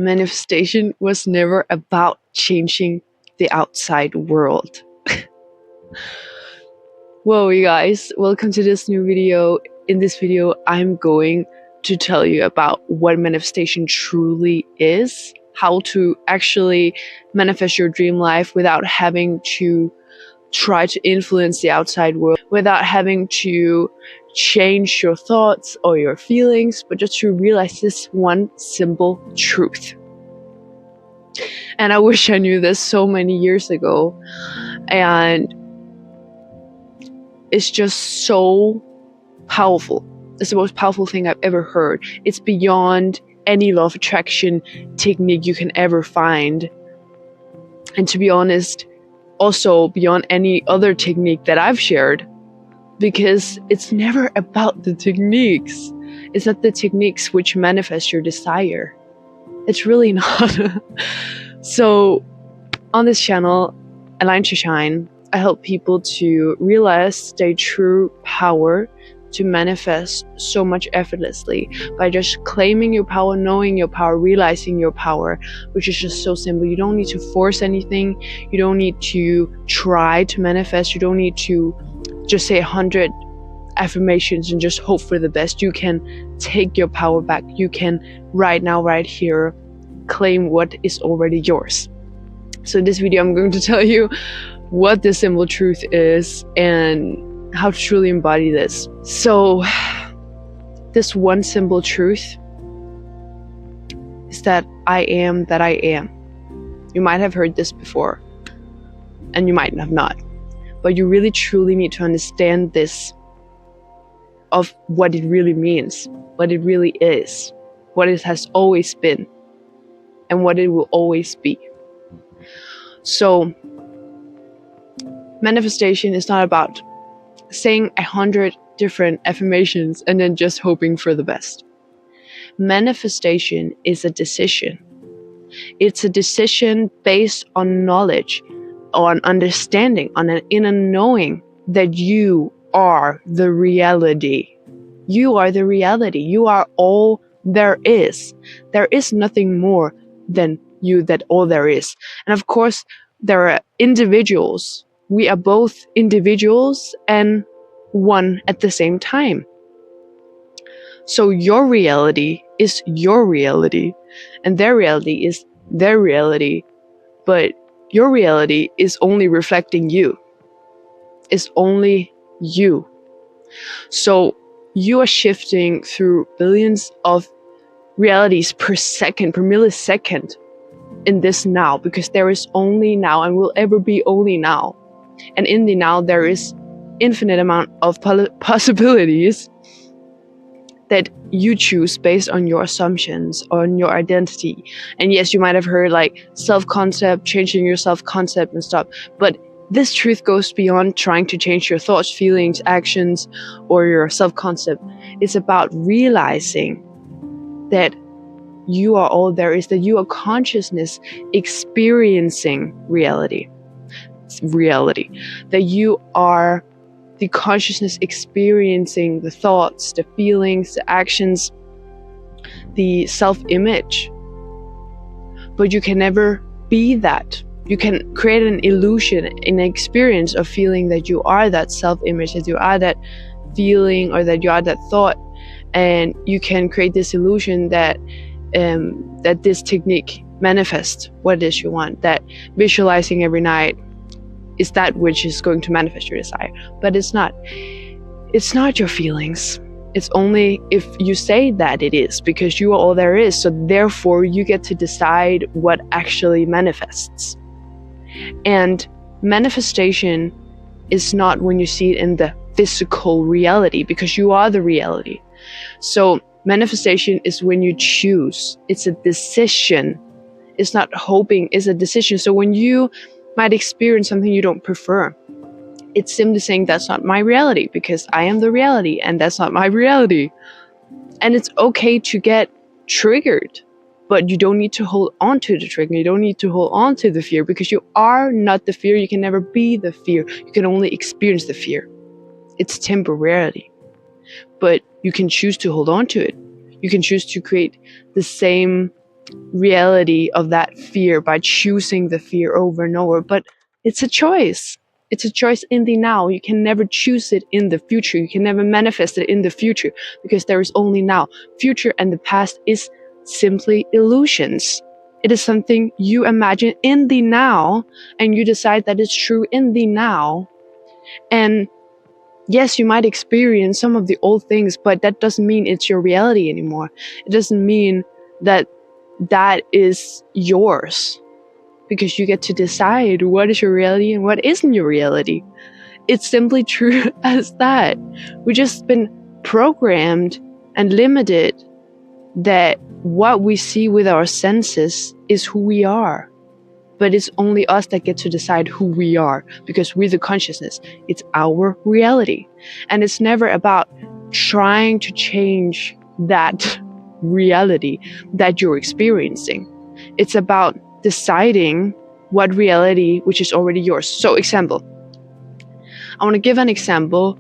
Manifestation was never about changing the outside world. Whoa, you guys, welcome to this new video. In this video, I'm going to tell you about what manifestation truly is, how to actually manifest your dream life without having to try to influence the outside world, without having to change your thoughts or your feelings, but just to realize this one simple truth. And I wish I knew this so many years ago. And it's just so powerful. It's the most powerful thing I've ever heard. It's beyond any law of attraction technique you can ever find. And to be honest, also beyond any other technique that I've shared, because it's never about the techniques. It's not the techniques which manifest your desire. It's really not. So on this channel, Aligned to Shine, I help people to realize their true power to manifest so much effortlessly by just claiming your power, knowing your power, realizing your power, which is just so simple. You don't need to force anything. You don't need to try to manifest. You don't need to just say 100 affirmations and just hope for the best. You can take your power back. You can right now, right here, claim what is already yours. So in this video, I'm going to tell you what the simple truth is and how to truly embody this. So this one simple truth is that I am that I am. You might have heard this before and you might have not, but you really truly need to understand this, of what it really means, what it really is, what it has always been, and what it will always be. So manifestation is not about saying 100 different affirmations and then just hoping for the best. Manifestation is a decision. It's a decision based on knowledge, on understanding, on an inner knowing that you are the reality. You are the reality. You are all there is. There is nothing more than you, that all there is. And of course, there are individuals. We are both individuals and one at the same time. So your reality is your reality, and their reality is their reality. But your reality is only reflecting you. It's only you. So you are shifting through billions of realities per second, per millisecond in this now, because there is only now and will ever be only now. And in the now, there is infinite amount of possibilities that you choose based on your assumptions, on your identity. And yes, you might have heard like self-concept, changing your self-concept and stuff, but this truth goes beyond trying to change your thoughts, feelings, actions, or your self-concept. It's about realizing that you are all there is, that you are consciousness experiencing reality, that you are the consciousness experiencing the thoughts, the feelings, the actions, the self-image. But you can never be that. You can create an illusion, an experience of feeling that you are that self-image, that you are that feeling, or that you are that thought. And you can create this illusion that that this technique manifests what it is you want, that visualizing every night is that which is going to manifest your desire. But it's not. It's not your feelings. It's only if you say that it is, because you are all there is. So therefore you get to decide what actually manifests. And manifestation is not when you see it in the physical reality, because you are the reality. So manifestation is when you choose. It's a decision. It's not hoping, it's a decision. So when you might experience something you don't prefer, it's simply saying that's not my reality, because I am the reality and that's not my reality. And it's okay to get triggered, but you don't need to hold on to the trigger. You don't need to hold on to the fear, because you are not the fear. You can never be the fear. You can only experience the fear. It's temporarily, but you can choose to hold on to it. You can choose to create the same reality of that fear by choosing the fear over and over. But it's a choice. It's a choice in the now. You can never choose it in the future. You can never manifest it in the future because there is only now. Future and the past is simply illusions. It is something you imagine in the now and you decide that it's true in the now. And yes, you might experience some of the old things, but that doesn't mean it's your reality anymore. It doesn't mean that that is yours, because you get to decide what is your reality and what isn't your reality. It's simply true as that. We've just been programmed and limited that what we see with our senses is who we are. But it's only us that get to decide who we are, because we're the consciousness. It's our reality. And it's never about trying to change that reality that you're experiencing. It's about deciding what reality which is already yours. So example, I want to give an example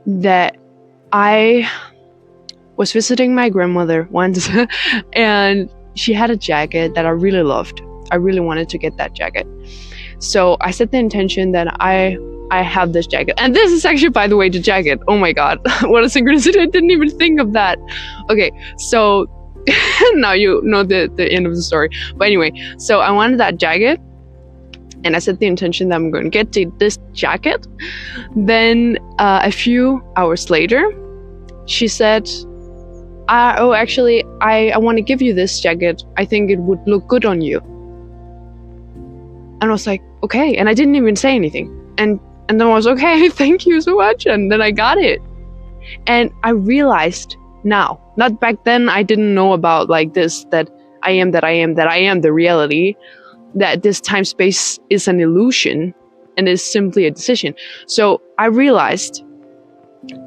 that I was visiting my grandmother once and she had a jacket that I really loved. I really wanted to get that jacket. So I set the intention that I have this jacket. And this is actually, by the way, the jacket. Oh my God, what a synchronicity. I didn't even think of that. Okay, so now you know the end of the story. But anyway, so I wanted that jacket and I set the intention that I'm going to get this jacket. Then a few hours later, she said, oh, actually, I want to give you this jacket. I think it would look good on you. And I was like, okay. And I didn't even say anything. And then I was okay, thank you so much. And then I got it. And I realized now, not back then, I didn't know about like this, that I am the reality, that this time space is an illusion and is simply a decision. So I realized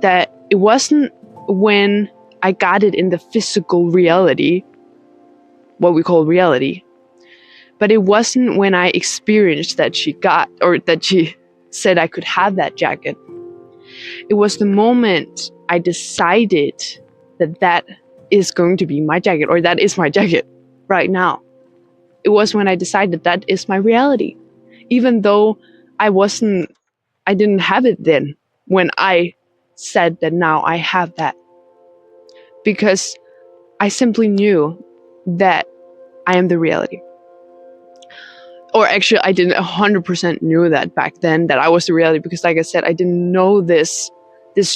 that it wasn't when I got it in the physical reality, what we call reality, but it wasn't when I experienced that she got, or that she said I could have that jacket. It was the moment I decided that that is going to be my jacket, or that is my jacket right now. It was when I decided that is my reality. Even though I didn't have it then, when I said that now I have that. Because I simply knew that I am the reality. Or actually, I didn't 100% knew that back then, that I was the reality, because like I said, I didn't know this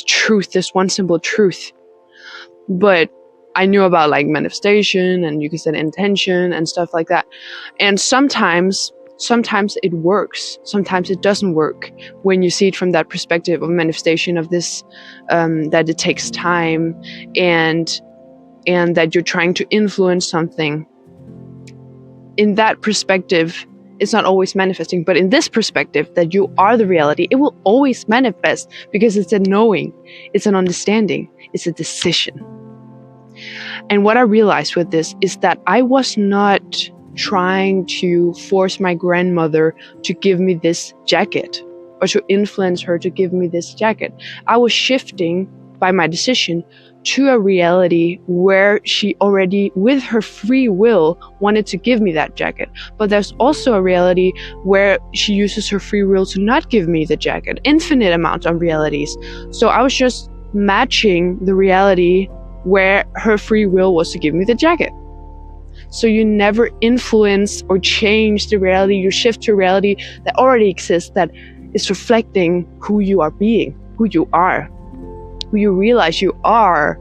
truth, this one simple truth. But I knew about like manifestation and you could say intention and stuff like that. And sometimes it works, sometimes it doesn't work when you see it from that perspective of manifestation, of this, that it takes time and that you're trying to influence something. In that perspective, it's not always manifesting, but in this perspective that you are the reality, it will always manifest, because it's a knowing, it's an understanding, it's a decision. And what I realized with this is that I was not trying to force my grandmother to give me this jacket, or to influence her to give me this jacket. I was shifting by my decision to a reality where she already, with her free will, wanted to give me that jacket. But there's also a reality where she uses her free will to not give me the jacket. Infinite amounts of realities. So I was just matching the reality where her free will was to give me the jacket. So you never influence or change the reality, you shift to a reality that already exists, that is reflecting who you are being, who you are, who you realize you are.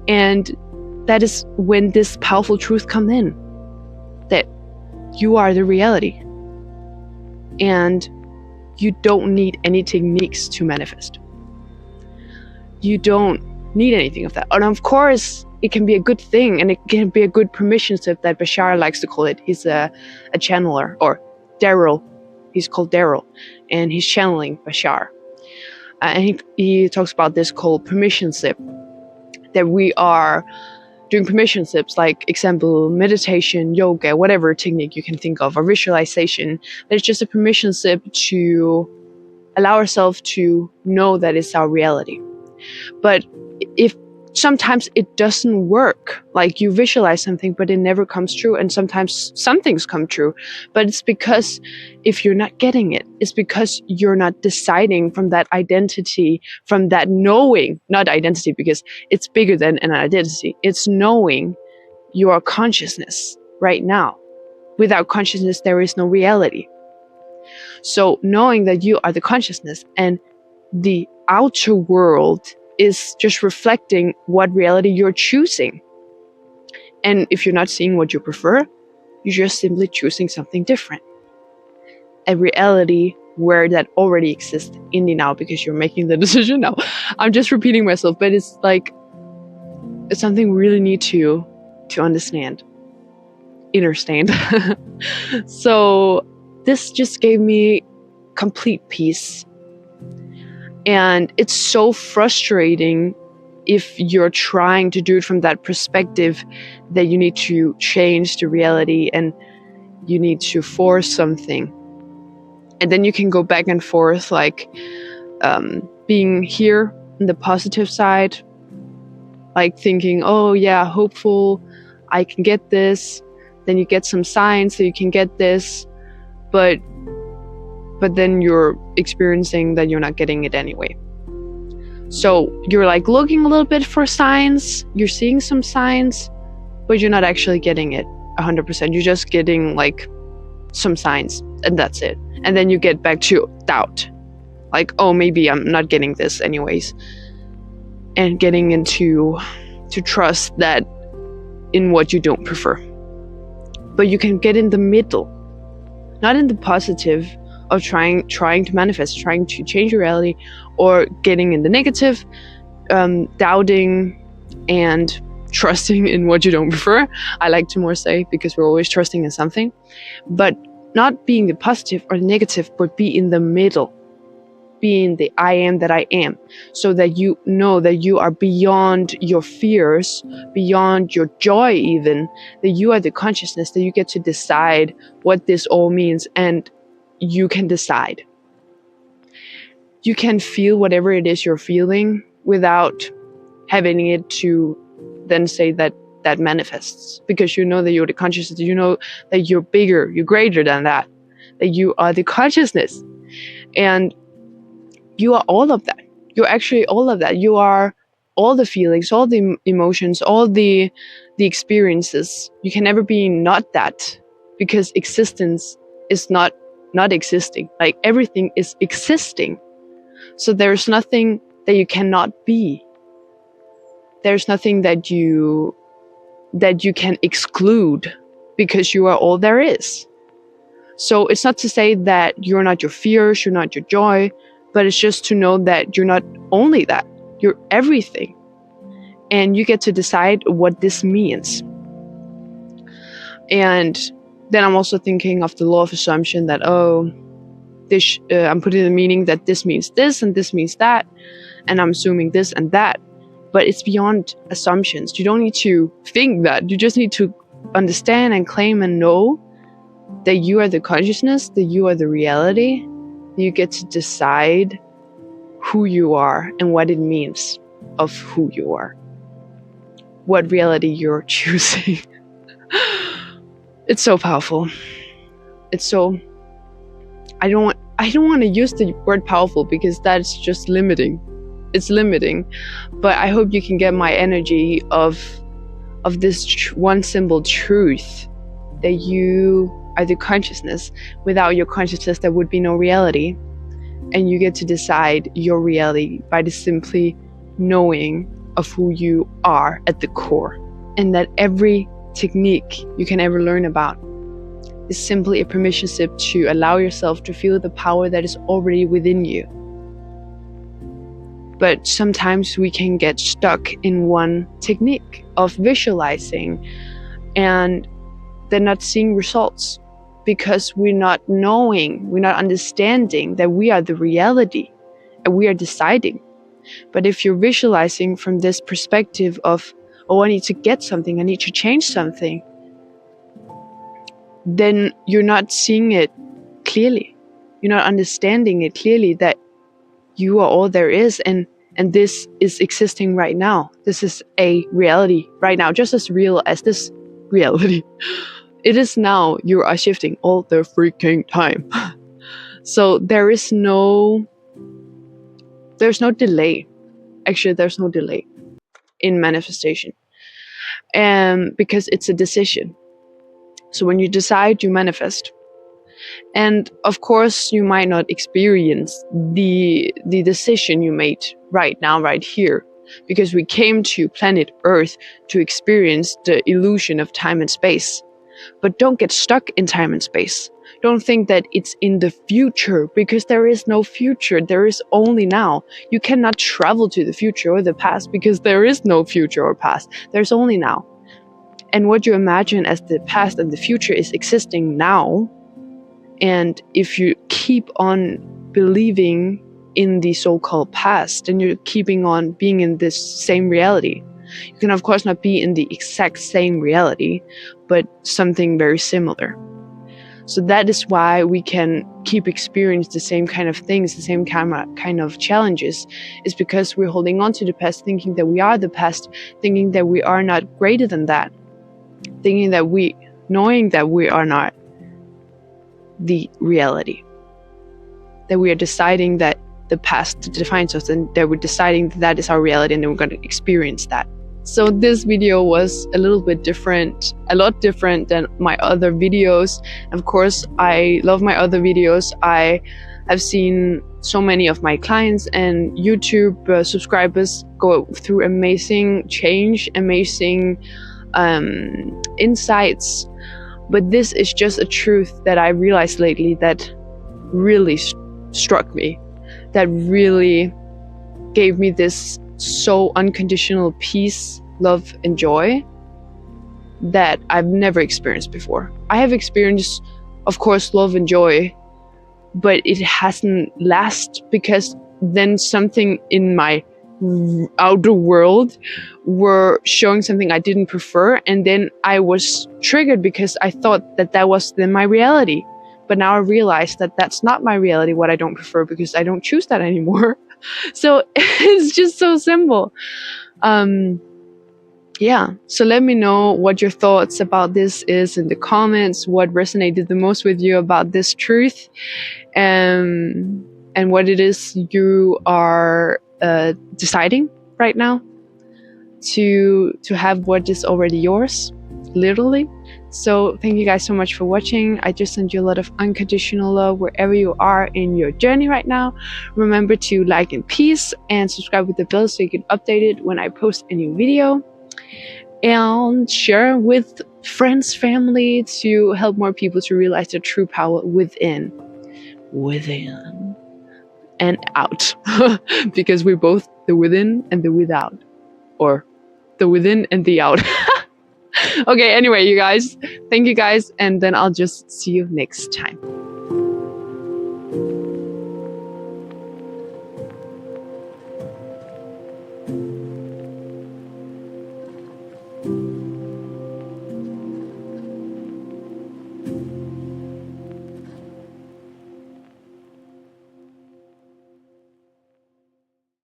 And that is when this powerful truth comes in, that you are the reality. And you don't need any techniques to manifest. You don't need anything of that. And of course, it can be a good thing, and it can be a good permission slip that Bashar likes to call it. He's a channeler, or Daryl. He's called Daryl, and he's channeling Bashar. And he talks about this called permission slip, that we are doing permission slips, like example, meditation, yoga, whatever technique you can think of, or visualization. There's just a permission slip to allow ourselves to know that it's our reality. But if sometimes it doesn't work. Like you visualize something, but it never comes true. And sometimes some things come true, but it's because if you're not getting it, it's because you're not deciding from that identity, from that knowing, not identity, because it's bigger than an identity. It's knowing your consciousness right now. Without consciousness, there is no reality. So knowing that you are the consciousness and the outer world is just reflecting what reality you're choosing. And if you're not seeing what you prefer, you're just simply choosing something different. A reality where that already exists in the now because you're making the decision now. I'm just repeating myself, but it's like, it's something we really need to understand. So this just gave me complete peace. And it's so frustrating if you're trying to do it from that perspective that you need to change the reality and you need to force something. And then you can go back and forth, like being here on the positive side, like thinking, oh yeah, hopeful, I can get this. Then you get some signs that you can get this, but then you're experiencing that you're not getting it anyway. So you're like looking a little bit for signs, you're seeing some signs, but you're not actually getting it 100%. You're just getting like some signs and that's it. And then you get back to doubt. Like, oh, maybe I'm not getting this anyways. And getting into to trust that in what you don't prefer. But you can get in the middle, not in the positive of trying to manifest, trying to change reality, or getting in the negative, doubting and trusting in what you don't prefer. I like to more say, because we're always trusting in something, but not being the positive or the negative, but be in the middle, being the I am that I am, so that you know that you are beyond your fears, beyond your joy even, that you are the consciousness, that you get to decide what this all means, and you can decide. You can feel whatever it is you're feeling without having it to then say that manifests, because you know that you're the consciousness, you know that you're bigger, you're greater than that you are the consciousness, and you are all of that. You're actually all of that. You are all the feelings, all the emotions, all the experiences. You can never be not that, because existence is not existing. Like everything is existing. So there's nothing that you cannot be. There's nothing that you can exclude, because you are all there is. So it's not to say that you're not your fears, you're not your joy, but it's just to know that you're not only that, you're everything. And you get to decide what this means. And then I'm also thinking of the law of assumption that, I'm putting the meaning that this means this and this means that, and I'm assuming this and that. But it's beyond assumptions. You don't need to think that. You just need to understand and claim and know that you are the consciousness, that you are the reality. You get to decide who you are and what it means of who you are. What reality you're choosing. It's so powerful. It's so... I don't want to use the word powerful, because that's just limiting. It's limiting. But I hope you can get my energy of this one simple truth, that you are the consciousness. Without your consciousness, there would be no reality. And you get to decide your reality by the simply knowing of who you are at the core. And that every technique you can ever learn about is simply a permission slip to allow yourself to feel the power that is already within you. But sometimes we can get stuck in one technique of visualizing and then not seeing results, because we're not knowing, we're not understanding that we are the reality and we are deciding. But if you're visualizing from this perspective of, oh, I need to get something, I need to change something, then you're not seeing it clearly. You're not understanding it clearly, that you are all there is, and And this is existing right now. This is a reality right now, just as real as this reality. It is now. You are shifting all the freaking time. So there's no delay. Actually, there's no delay in manifestation. Because it's a decision. So when you decide, you manifest. And of course, you might not experience the decision you made right now, right here, because we came to planet Earth to experience the illusion of time and space. But don't get stuck in time and space. Don't think that it's in the future, because there is no future. There is only now. You cannot travel to the future or the past, because there is no future or past. There's only now. And what you imagine as the past and the future is existing now. And if you keep on believing in the so-called past, then you're keeping on being in this same reality. You can of course not be in the exact same reality, but something very similar. So that is why we can keep experiencing the same kind of things, the same kind of challenges, is because we're holding on to the past, thinking that we are the past, thinking that we are not greater than that, knowing that we are not the reality, that we are deciding that the past defines us, and that we're deciding that that is our reality, and then we're going to experience that. So this video was a little bit different, a lot different than my other videos. Of course, I love my other videos. I have seen so many of my clients and YouTube subscribers go through amazing change, amazing insights. But this is just a truth that I realized lately that really struck me, that really gave me this so unconditional peace, love, and joy that I've never experienced before. I have experienced, of course, love and joy, but it hasn't lasted, because then something in my outer world were showing something I didn't prefer, and then I was triggered because I thought that that was then my reality. But now I realize that that's not my reality, what I don't prefer, because I don't choose that anymore. So it's just so simple. Yeah, so let me know what your thoughts about this is in the comments, what resonated the most with you about this truth, and what it is you are deciding right now to have what is already yours, literally. So thank you guys so much for watching. I just send you a lot of unconditional love wherever you are in your journey right now. Remember to like and peace, and subscribe with the bell so you get updated when I post a new video, and share with friends, family, to help more people to realize their true power within and out. Because we're both the within and the without, or the within and the out. Okay, anyway, you guys, thank you guys, and then I'll just see you next time.